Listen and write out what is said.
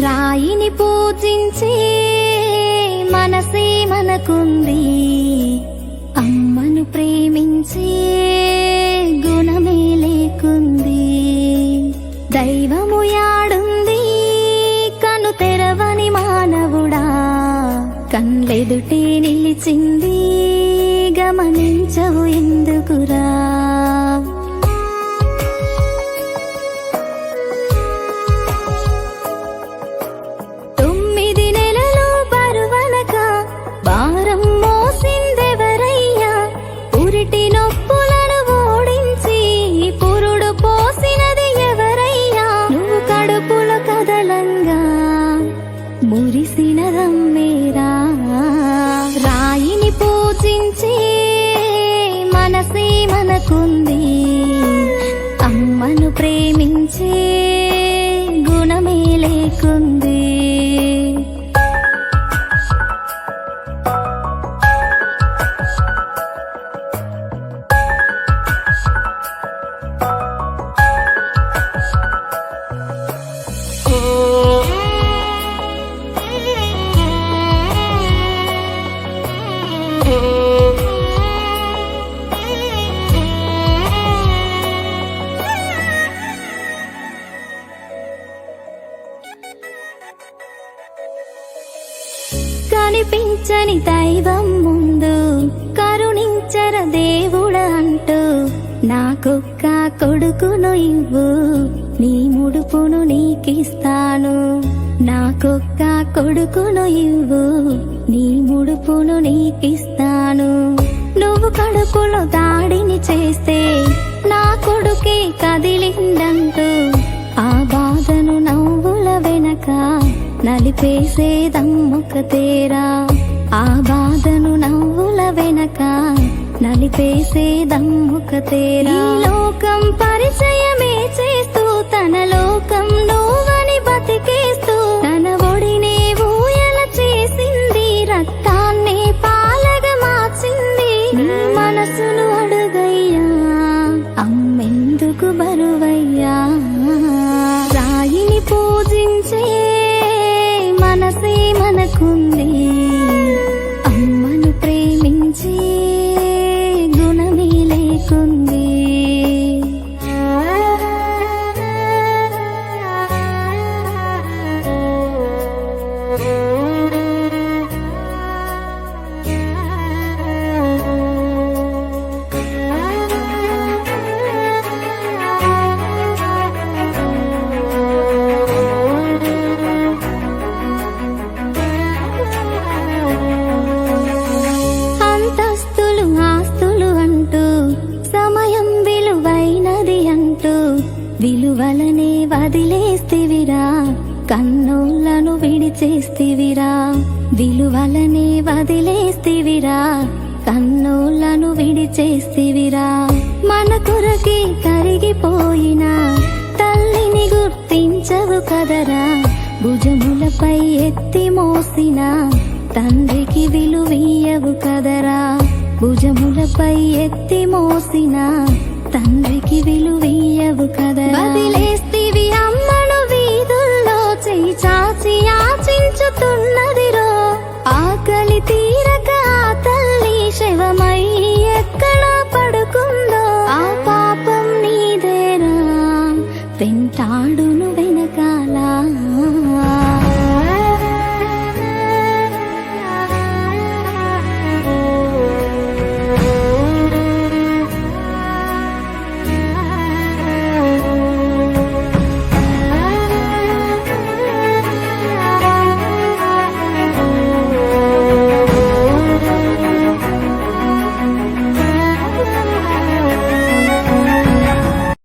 రాయిని పూజించే మనసే మనకుంది, అమ్మను ప్రేమించే గుణమే లేకుంది. దైవము యాడుంది కను తెరవని మానవుడా, కన్లెదుటే నిలిచింది గమనించవు ఎందుకురా. మురిసినదమ్మేరా రాయిని పూజించే మనసే మనకుంది, అమ్మను ప్రేమించే గుణమే లేకుంది. కనిపించని దైవం ముందు కరుణించర దేవుడ అంటూ, నాకొక్క కొడుకును ఇవ్వు నీ ముడుపును నీకిస్తాను. నాకొక్క కొడుకును ఇవ్వు నీ ముడుపును నీకిస్తాను. నువ్వు కడుపులో దాడిని చేస్తే నా కొడుకే కదిలిందంటూ, ఆ బాధను నవ్వుల వెనక నలిపేసేదమ్మొకతేరా. ఆ బాధను నవ్వుల వెనక నలిపేసేదమ్మొకతేరా. ఈ లోకం పరిచయమే చేస్తూ తన లోకం నువ్వని బతికేస్తూ, తన ఒడినే ఊయల చేసింది, రక్తాన్ని పాలగా మార్చింది. నీ మనసును అడుగయ్యా అమ్మెందుకు బరువయ్యా. రాయిని పూజించే మనసే మనకుంది, అమ్మను ప్రేమించే గుణమే లేకుంది. విలువలనే వదిలేస్తివిరా, కన్నోళ్లను విడిచేస్తివిరా. విలువలనే వదిలేస్తివిరా, కన్నోళ్లను విడిచేస్తివిరా. మన కొరకే కరిగిపోయిన తల్లిని గుర్తించవు కదరా. భుజములపై ఎత్తి మోసిన తండ్రికి విలువీయవు కదరా. భుజములపై ఎత్తి మోసిన తండ్రికి విలువీయవు కదరా. వదిలేస్తివి అమ్మను వీధుల్లో చెయ్యి చాచి యాచించుతున్నదిరో. ఆకలి తీరక ఆ తల్లి శవమై ఎక్కడ పడుకుందో, ఆ పాపం నీదేరా. వెంటాడు నువ్వే